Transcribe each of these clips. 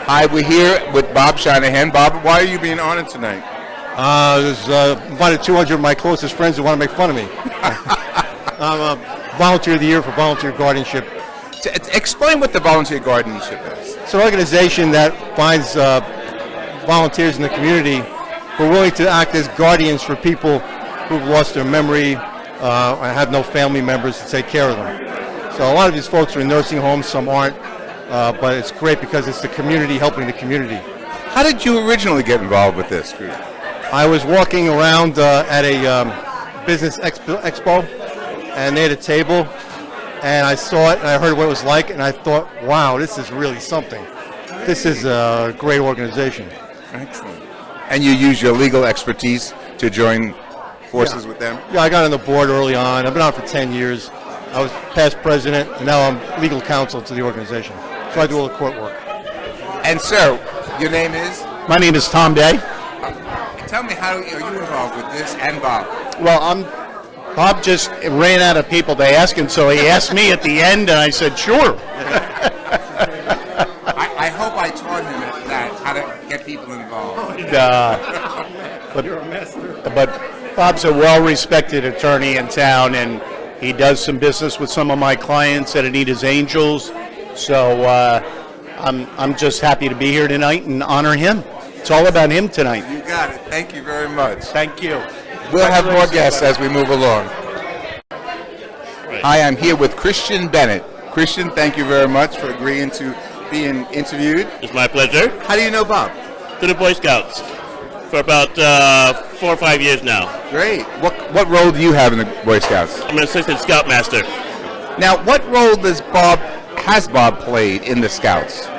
Hi, we're here with Bob Shanahan. Bob, why are you being honored tonight? There's invited 200 of my closest friends who want to make fun of me. I'm a Volunteer of the Year for Volunteer Guardianship. Explain what the Volunteer Guardianship is. It's an organization that finds volunteers in the community who are willing to act as guardians for people who've lost their memory and have no family members to take care of them. So a lot of these folks are in nursing homes, some aren't, but it's great because it's the community helping the community. How did you originally get involved with this group? I was walking around at a business expo, and they had a table, and I saw it, and I heard what it was like, and I thought, wow, this is really something. This is a great organization. Excellent. And you use your legal expertise to join forces with them? Yeah, I got on the board early on. I've been on for 10 years. I was past president, and now I'm legal counsel to the organization. So I do all the court work. And sir, your name is? My name is Tom Day. Tell me, how are you involved with this and Bob? Well, Bob just ran out of people to ask him, so he asked me at the end, and I said, sure. I hope I taught him that, how to get people involved. You're a master. But Bob's a well-respected attorney in town, and he does some business with some of my clients that Anita's Angels. So I'm just happy to be here tonight and honor him. It's all about him tonight. You got it. Thank you very much. Thank you. We'll have more guests as we move along. Hi, I'm here with Christian Bennett. Christian, thank you very much for agreeing to being interviewed. It's my pleasure. How do you know Bob? To the Boy Scouts for about 4 or 5 years now. Great. What role do you have in the Boy Scouts? I'm an assistant scoutmaster. Now, what role has Bob played in the Scouts?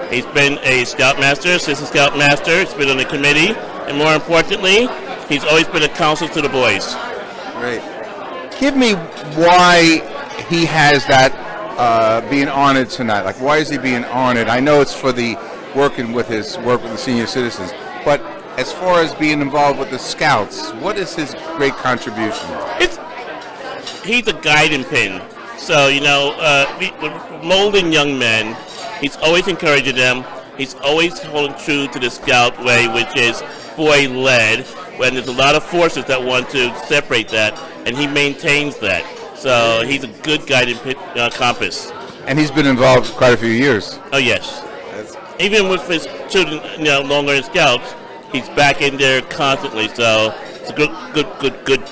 He's been a scoutmaster, assistant scoutmaster. He's been on the committee, and more importantly, he's always been a counsel to the boys. Great. Give me why he has that being honored tonight. Like, why is he being honored? I know it's for the working with his work with the senior citizens, but as far as being involved with the Scouts, what is his great contribution? He's a guiding pin. So, molding young men, he's always encouraging them. He's always holding true to the Scout way, which is boy-led, when there's a lot of forces that want to separate that, and he maintains that. So he's a good guiding compass. And he's been involved quite a few years. Oh, yes. Even with his children, longer in Scouts, he's back in there constantly. So it's a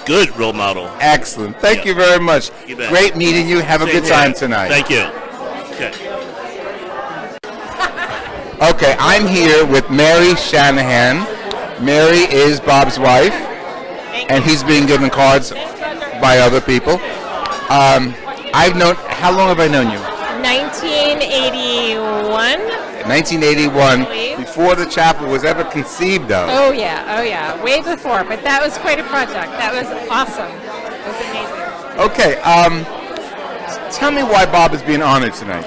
good role model. Excellent. Thank you very much. Great meeting you. Have a good time tonight. Thank you. Okay. Okay, I'm here with Mary Shanahan. Mary is Bob's wife, and he's being given cards by other people. How long have I known you? 1981. 1981, before the chapel was ever conceived of. Oh yeah, way before. But that was quite a project. That was awesome. It was amazing. Okay, tell me why Bob is being honored tonight.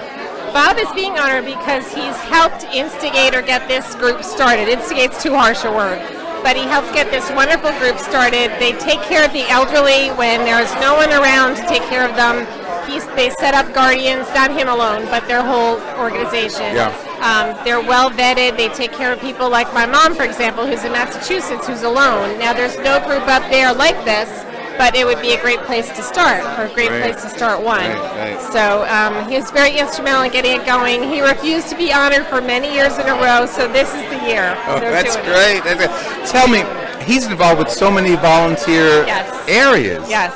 Bob is being honored because he's helped instigate or get this group started. Instigate's too harsh a word. But he helped get this wonderful group started. They take care of the elderly when there's no one around to take care of them. They set up guardians, not him alone, but their whole organization. Yeah. They're well vetted. They take care of people like my mom, for example, who's in Massachusetts, who's alone. Now, there's no group up there like this, but it would be a great place to start, or a great place to start one. Right. So he was very instrumental in getting it going. He refused to be honored for many years in a row, so this is the year. Oh, that's great. Tell me, he's involved with so many volunteer areas. Yes.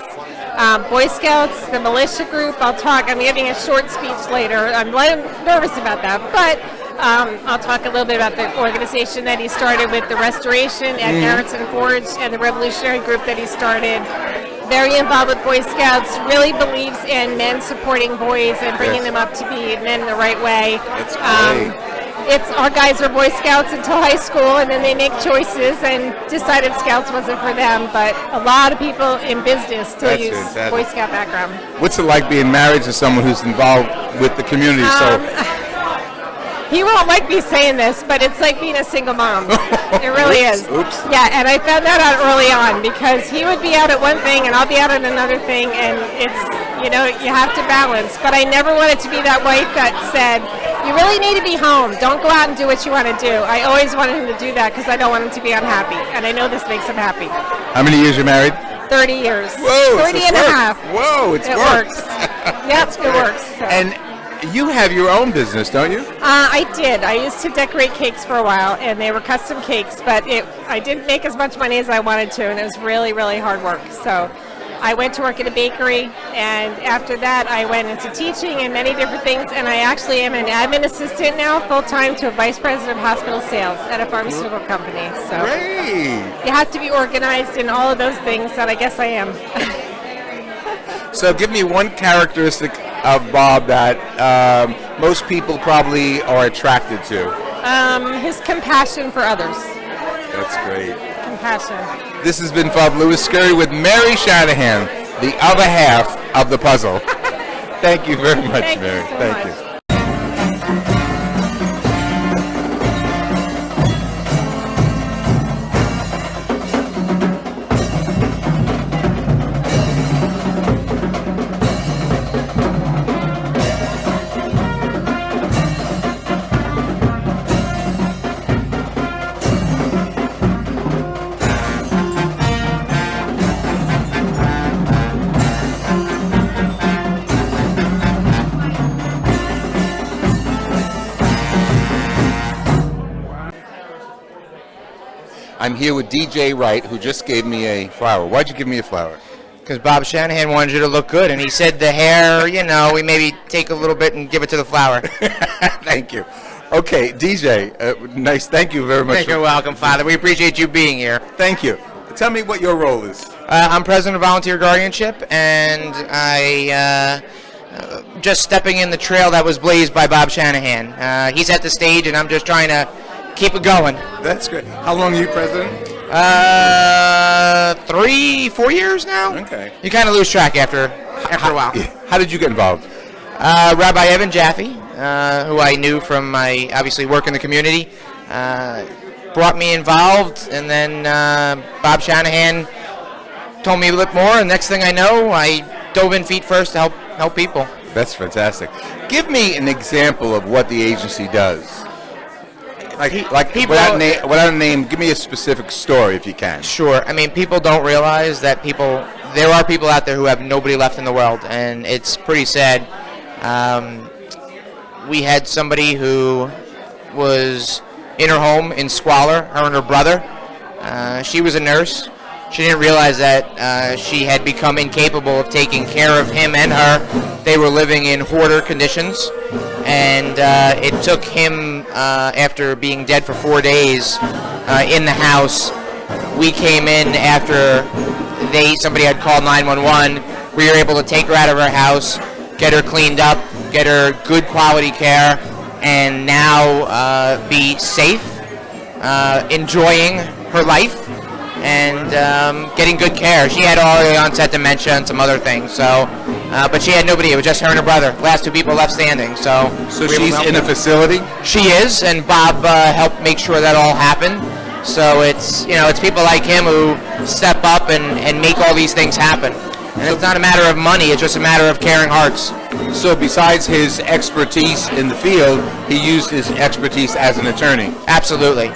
Boy Scouts, the militia group. I'm giving a short speech later. I'm nervous about that, but I'll talk a little bit about the organization that he started with the restoration at Garrettson Forge and the revolutionary group that he started. Very involved with Boy Scouts, really believes in men supporting boys and bringing them up to be men the right way. That's great. Our guys are Boy Scouts until high school, and then they make choices and decided Scouts wasn't for them. But a lot of people in business still use Boy Scout background. What's it like being married to someone who's involved with the community? He won't like me saying this, but it's like being a single mom. It really is. Oops. Yeah, and I found that out early on because he would be out at one thing and I'll be out at another thing, and it's, you know, you have to balance. But I never wanted to be that wife that said, you really need to be home. Don't go out and do what you want to do. I always wanted him to do that because I don't want him to be unhappy, and I know this makes him happy. How many years you married? 30 years. Whoa, 30 and a half. Whoa, it works. Yep, it works. So. And you have your own business, don't you? I did. I used to decorate cakes for a while, and they were custom cakes, but I didn't make as much money as I wanted to, and it was really, really hard work. So I went to work at a bakery, and after that I went into teaching and many different things, and I actually am an admin assistant now, full-time, to a vice president of hospital sales at a pharmaceutical company. So Great. you have to be organized in all of those things, and I guess I am. So give me one characteristic of Bob that most people probably are attracted to. His compassion for others. That's great. Compassion. This has been Bob Lewis Scurry with Mary Shanahan, the other half of the puzzle. Thank you very much, Thank you Mary. so Thank much. you. I'm here with DJ Wright, who just gave me a flower. Why'd you give me a flower? Because Bob Shanahan wanted you to look good, and he said the hair, you know, we maybe take a little bit and give it to the flower. Thank you. Okay, DJ, nice. Thank you very much. You're welcome, Father. We appreciate you being here. Thank you. Tell me what your role is. I'm president of Volunteer Guardianship, and I just stepping in the trail that was blazed by Bob Shanahan. He's at the stage, and I'm just trying to keep it going. That's great. How long are you president? 3-4 years now. Okay. You kind of lose track after a while. How did you get involved? Rabbi Evan Jaffe, who I knew from my obviously work in the community, brought me involved, and then Bob Shanahan told me a little more, and next thing I know, I dove in feet first to help people. That's fantastic. Give me an example of what the agency does. Like people, without a name, give me a specific story if you can. Sure. I mean, people don't realize that there are people out there who have nobody left in the world, and it's pretty sad. We had somebody who was in her home in squalor, her and her brother. She was a nurse. She didn't realize that she had become incapable of taking care of him and her. They were living in hoarder conditions, and it took him, after being dead for 4 days in the house, we came in after somebody had called 911. We were able to take her out of her house, get her cleaned up, get her good quality care, and now be safe, enjoying her life, and getting good care. She had early onset dementia and some other things, but she had nobody. It was just her and her brother, last two people left standing. So she's in a facility? She is, and Bob helped make sure that all happened. So it's people like him who step up and make all these things happen. And it's not a matter of money, it's just a matter of caring hearts. So besides his expertise in the field, he used his expertise as an attorney? Absolutely.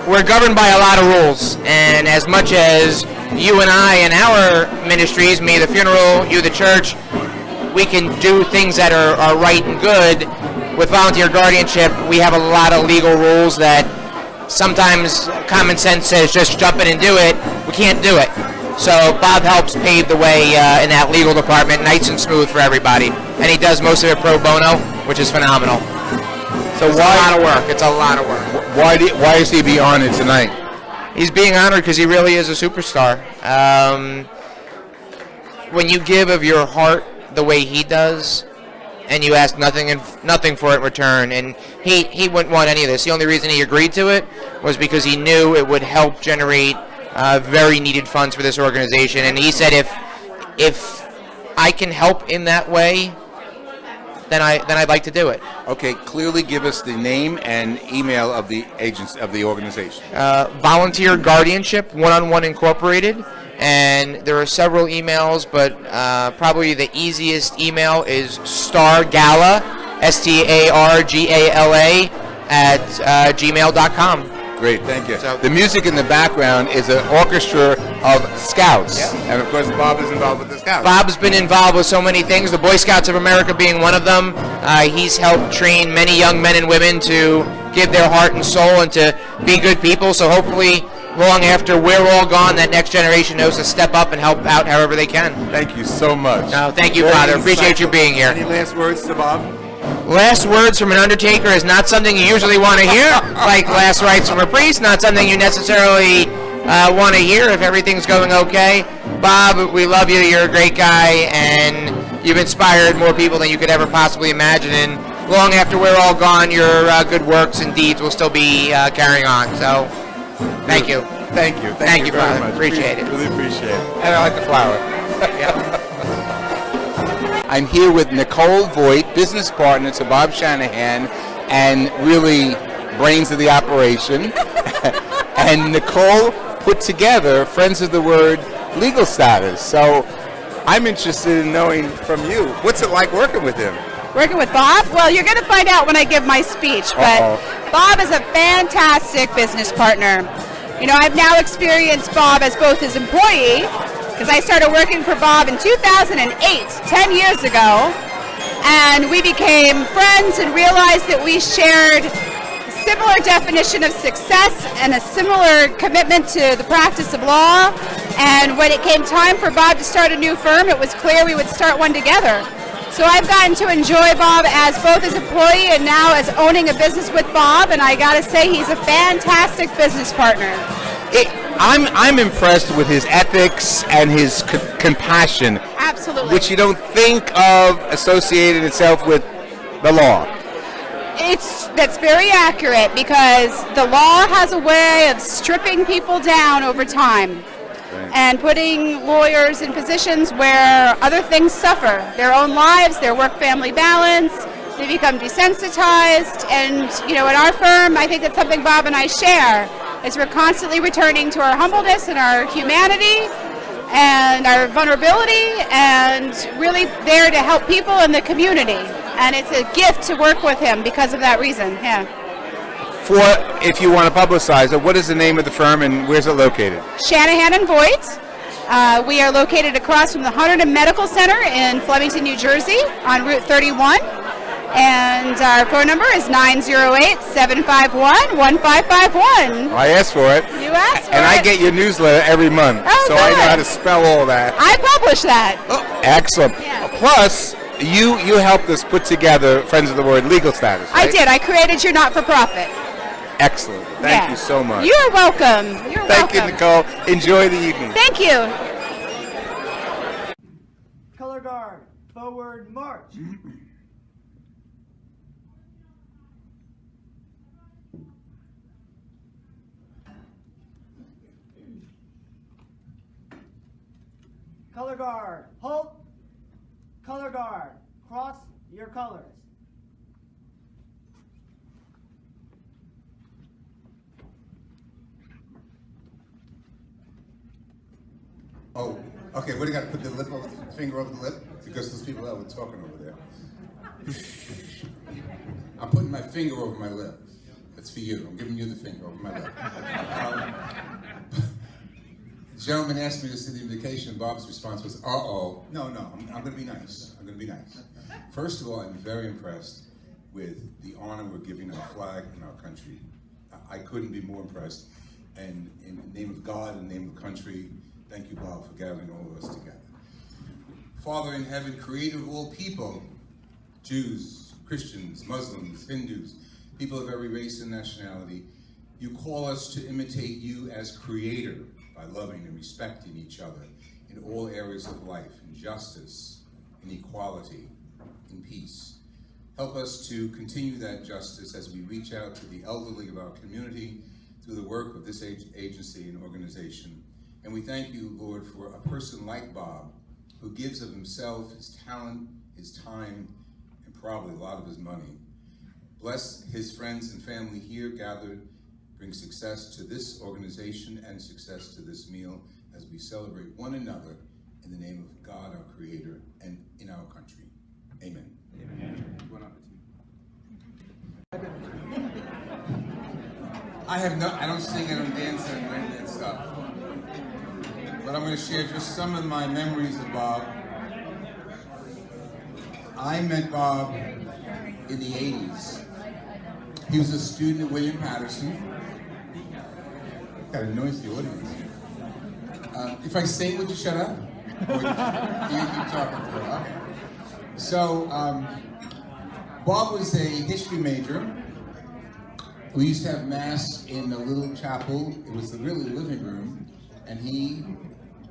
We're governed by a lot of rules, and as much as you and I in our ministries, me the funeral, you the church, we can do things that are right and good. With volunteer guardianship, we have a lot of legal rules that sometimes common sense says just jump in and do it. We can't do it. So Bob helps pave the way in that legal department, nice and smooth for everybody. And he does most of it pro bono, which is phenomenal. So it's a lot of work. It's a lot of work. Why is he being honored tonight? He's being honored because he really is a superstar. When you give of your heart the way he does, and you ask nothing for it in return, and he wouldn't want any of this. The only reason he agreed to it was because he knew it would help generate very needed funds for this organization. And he said, if I can help in that way, then I'd like to do it. Okay, clearly give us the name and email of the agents of the organization. Volunteer Guardianship, One-on-One Incorporated, and there are several emails, but probably the easiest email is stargala, STARGALA, at gmail.com. Great, thank you. So- The music in the background is an orchestra of Scouts, and of course Bob is involved with the Scouts. Bob's been involved with so many things, the Boy Scouts of America being one of them. He's helped train many young men and women to give their heart and soul and to be good people, so hopefully long after we're all gone, that next generation knows to step up and help out however they can. Thank you so much. No, thank you, Very Father. Appreciate you insightful. being here. Any last words to Bob? Last words from an undertaker is not something you usually want to hear, like last rites from a priest, not something you necessarily want to hear if everything's going okay. Bob, we love you. You're a great guy, and you've inspired more people than you could ever possibly imagine. And long after we're all gone, your good works and deeds will still be carrying on. So, thank you. Thank you. Thank you, very Father. much. Appreciate it. Really appreciate it. And I like the flower. I'm here with Nicole Voigt, business partner to Bob Shanahan, and really brains of the operation. And Nicole put together Friends of the Word legal status. So I'm interested in knowing from you, what's it like working with him? Working with Bob? Well, you're going to find out when I give my speech, but Bob is a fantastic business partner. You know, I've now experienced Bob as both his employee, because I started working for Bob in 2008, 10 years ago, and we became friends and realized that we shared a similar definition of success and a similar commitment to the practice of law. And when it came time for Bob to start a new firm, it was clear we would start one together. So I've gotten to enjoy Bob as both his employee and now as owning a business with Bob, and I gotta say he's a fantastic business partner. I'm impressed with his ethics and his compassion, Absolutely. which you don't think of associated itself with the law. That's very accurate, because the law has a way of stripping people down over time and putting lawyers in positions where other things suffer. Their own lives, their work-family balance, they become desensitized. And, you know, at our firm, I think that's something Bob and I share, is we're constantly returning to our humbleness and our humanity and our vulnerability, and really there to help people in the community. And it's a gift to work with him because of that reason, yeah. For, if you want to publicize it, what is the name of the firm and where's it located? Shanahan and Voigt. We are located across from the Hunterdon Medical Center in Flemington, New Jersey, on Route 31. And our phone number is 908-751-1551. I asked for it. You asked for and it. I get your newsletter every month, Oh, so I know good. how to spell all that. I publish that. Excellent. Yeah. Plus, you helped us put together Friends of the Word legal status, I right? did. I created your not-for-profit. Excellent. Thank you so much. You're welcome. You're Thank welcome. you, Nicole. Enjoy the evening. Thank you. Color guard, forward march. Color guard, halt. Color guard, cross your colors. Oh, okay, what do you got to put the lip over, finger over the lip? Because those people that were talking over there. I'm putting my finger over my lip. That's for you. I'm giving you the finger over my lip. The gentleman asked me to see the invitation. Bob's response was, uh-oh. No, I'm going to be nice. I'm going to be nice. First of all, I'm very impressed with the honor we're giving our flag and our country. I couldn't be more impressed. And in the name of God and the name of the country, thank you, Bob, for gathering all of us together. Father in heaven, creator of all people, Jews, Christians, Muslims, Hindus, people of every race and nationality, you call us to imitate you as creator by loving and respecting each other in all areas of life, in justice, in equality, in peace. Help us to continue that justice as we reach out to the elderly of our community through the work of this agency and organization. And we thank you, Lord, for a person like Bob, who gives of himself, his talent, his time, and probably a lot of his money. Bless his friends and family here gathered. Bring success to this organization and success to this meal as we celebrate one another in the name of God, our Creator, and in our country. Amen. Amen. I don't sing, I don't dance, I don't do any of that stuff. But I'm going to share just some of my memories of Bob. I met Bob in the 80s. He was a student at William Patterson. Got a noisy audience. If I sing, would you shut up? Or do you keep talking to her? Okay. So, Bob was a history major. We used to have mass in a little chapel. It was the really living room. And he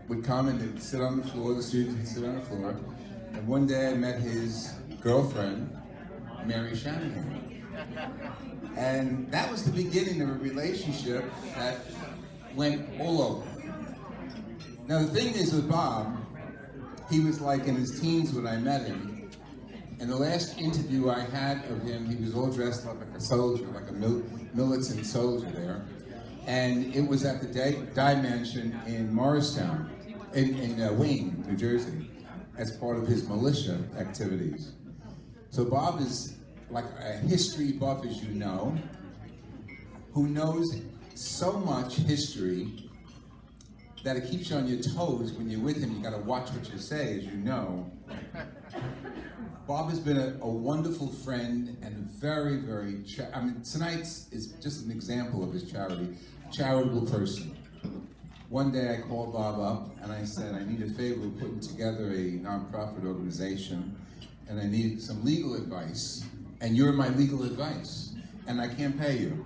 would come and they'd sit on the floor, the students would sit on the floor. And one day I met his girlfriend, Mary Shanahan. And that was the beginning of a relationship that went all over. Now the thing is with Bob, he was like in his teens when I met him. And the last interview I had of him, he was all dressed up like a soldier, like a militant soldier there. And it was at the Dye Mansion in Morristown, in Wayne, New Jersey, as part of his militia activities. So Bob is like a history buff, as you know, who knows so much history that it keeps you on your toes. When you're with him, you gotta watch what you say, as you know. Bob has been a wonderful friend and a very, very, tonight is just an example of his charitable person. One day I called Bob up and I said, I need a favor of putting together a nonprofit organization and I need some legal advice. And you're my legal advice, and I can't pay you.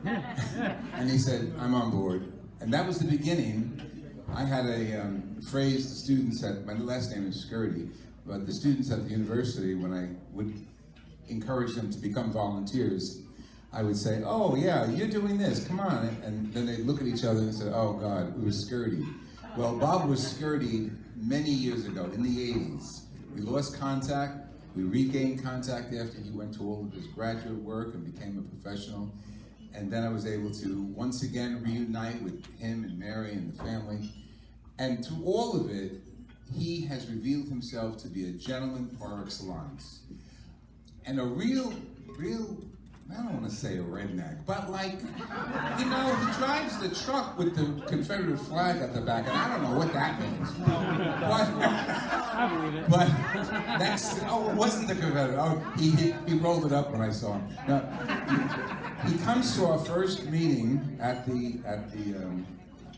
And he said, I'm on board. And that was the beginning. I had a phrase the students at, my last name is Skirty, but the students at the university, when I would encourage them to become volunteers, I would say, oh yeah, you're doing this, come on. And then they'd look at each other and say, oh God, we were Skirty. Well, Bob was Skirty many years ago, in the 80s. We lost contact. We regained contact after he went to all of his graduate work and became a professional. And then I was able to once again reunite with him and Mary and the family. And through all of it, he has revealed himself to be a gentleman par excellence. And a real, I don't want to say a redneck, but like, you know, he drives the truck with the Confederate flag at the back, and I don't know what that means. But that's, oh, it wasn't the Confederate. Oh, he rolled it up when I saw him. Now, he comes to our first meeting at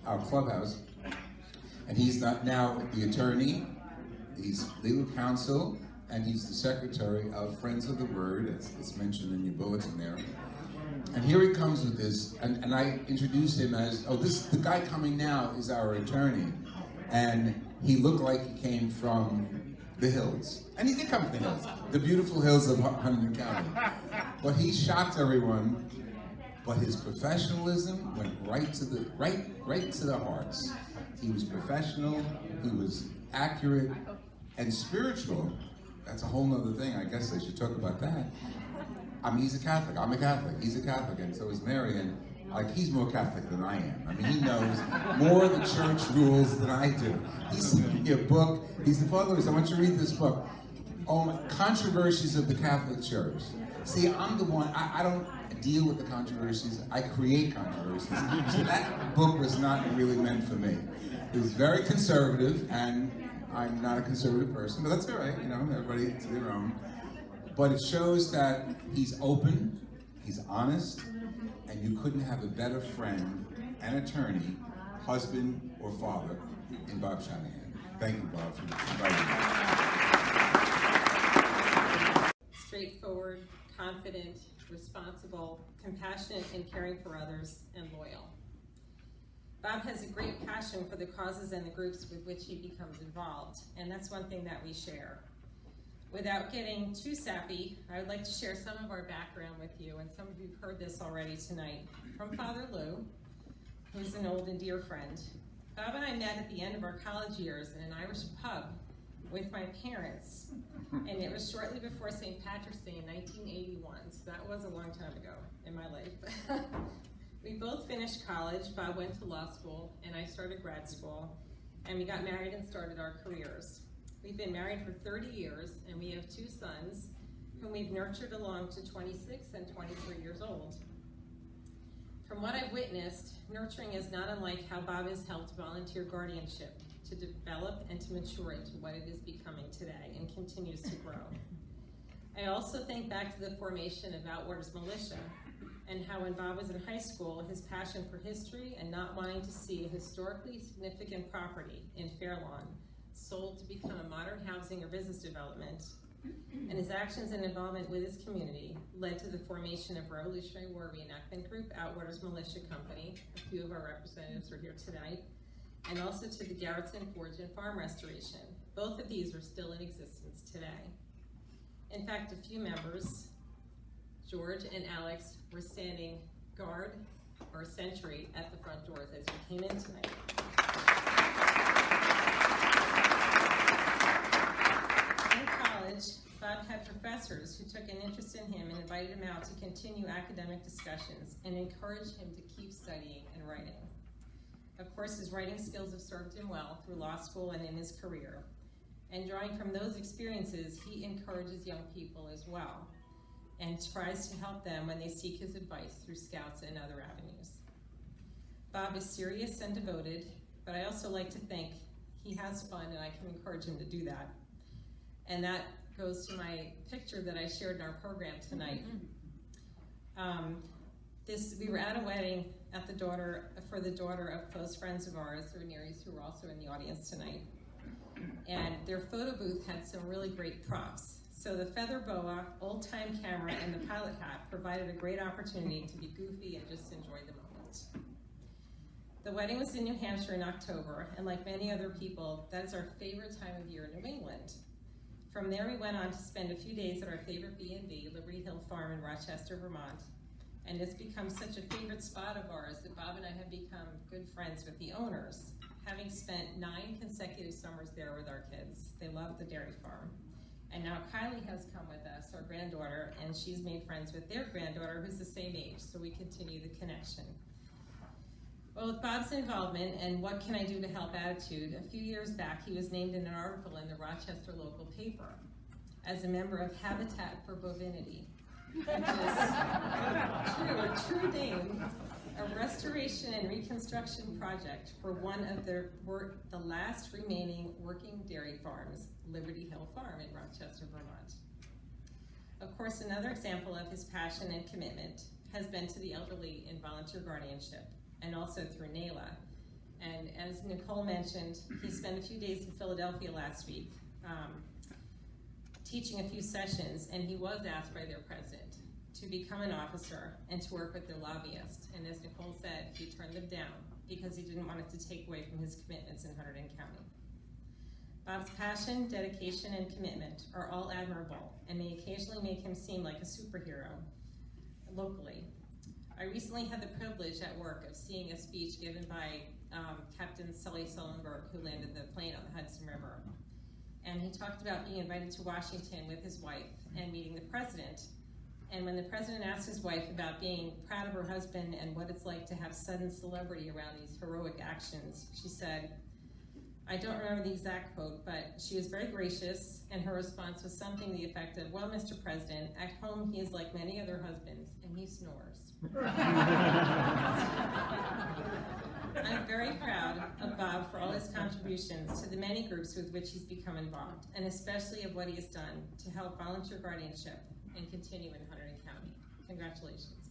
our clubhouse, and he's not now the attorney, he's legal counsel, and he's the secretary of Friends of the Word, it's mentioned in your bulletin there. And here he comes with this, and I introduced him as, oh, the guy coming now is our attorney. And he looked like he came from the hills. And he did come from the hills, the beautiful hills of Huntington County. But he shocked everyone, but his professionalism went right to the hearts. He was professional, he was accurate, and spiritual. That's a whole nother thing. I guess I should talk about that. I mean, he's a Catholic. I'm a Catholic. He's a Catholic, and so is Mary. And like, he's more Catholic than I am. I mean, he knows more of the church rules than I do. He sent me a book. He's the father. I want you to read this book. Oh, Controversies of the Catholic Church. See, I'm the one. I don't deal with the controversies. I create controversies. So that book was not really meant for me. It was very conservative, and I'm not a conservative person, but that's all right, you know, everybody to their own. But it shows that he's open, he's honest, and you couldn't have a better friend and attorney, husband or father, in Bob Shanahan. Thank you, Bob, for inviting me. Straightforward, confident, responsible, compassionate and caring for others, and loyal. Bob has a great passion for the causes and the groups with which he becomes involved, and that's one thing that we share. Without getting too sappy, I would like to share some of our background with you, and some of you have heard this already tonight, from Father Lou, who's an old and dear friend. Bob and I met at the end of our college years in an Irish pub with my parents, and it was shortly before St. Patrick's Day in 1981, so that was a long time ago in my life. We both finished college. Bob went to law school, and I started grad school, and we got married and started our careers. We've been married for 30 years, and we have 2 sons, whom we've nurtured along to 26 and 23 years old. From what I've witnessed, nurturing is not unlike how Bob has helped volunteer guardianship to develop and to mature into what it is becoming today and continues to grow. I also think back to the formation of Outwarders Militia and how when Bob was in high school, his passion for history and not wanting to see a historically significant property in Fairlawn sold to become a modern housing or business development, and his actions and involvement with his community led to the formation of Revolutionary War Reenactment Group, Outwarders Militia Company. A few of our representatives are here tonight, and also to the Garrettson Forge and Farm Restoration. Both of these are still in existence today. In fact, a few members, George and Alex, were standing guard or sentry at the front doors as you came in tonight. In college, Bob had professors who took an interest in him and invited him out to continue academic discussions and encouraged him to keep studying and writing. Of course, his writing skills have served him well through law school and in his career. And drawing from those experiences, he encourages young people as well and tries to help them when they seek his advice through Scouts and other avenues. Bob is serious and devoted, but I also like to think he has fun, and I can encourage him to do that. And that goes to my picture that I shared in our program tonight. We were at a wedding for the daughter of close friends of ours, who were also in the audience tonight. And their photo booth had some really great props. So the feather boa, old-time camera, and the pilot hat provided a great opportunity to be goofy and just enjoy the moment. The wedding was in New Hampshire in October, and like many other people, that is our favorite time of year in New England. From there, we went on to spend a few days at our favorite B&B, Liberty Hill Farm in Rochester, Vermont. And it's become such a favorite spot of ours that Bob and I have become good friends with the owners, having spent 9 consecutive summers there with our kids. They love the dairy farm. And now Kylie has come with us, our granddaughter, and she's made friends with their granddaughter, who's the same age, so we continue the connection. Well, with Bob's involvement and what can I do to help attitude, a few years back he was named in an article in the Rochester local paper as a member of Habitat for Bovinity, which is a true name, a restoration and reconstruction project for one of the last remaining working dairy farms, Liberty Hill Farm in Rochester, Vermont. Of course, another example of his passion and commitment has been to the elderly in volunteer guardianship, and also through NALA. And as Nicole mentioned, he spent a few days in Philadelphia last week teaching a few sessions, and he was asked by their president to become an officer and to work with their lobbyist. And as Nicole said, he turned them down because he didn't want it to take away from his commitments in Hunterdon County. Bob's passion, dedication, and commitment are all admirable and may occasionally make him seem like a superhero locally. I recently had the privilege at work of seeing a speech given by Captain Sully Sullenberg, who landed the plane on the Hudson River. And he talked about being invited to Washington with his wife and meeting the president. And when the president asked his wife about being proud of her husband and what it's like to have sudden celebrity around these heroic actions, she said, I don't remember the exact quote, but she was very gracious, and her response was something to the effect of, well, Mr. President, at home he is like many other husbands, and he snores. I'm very proud of Bob for all his contributions to the many groups with which he's become involved, and especially of what he has done to help volunteer guardianship and continue in Hunterdon County. Congratulations.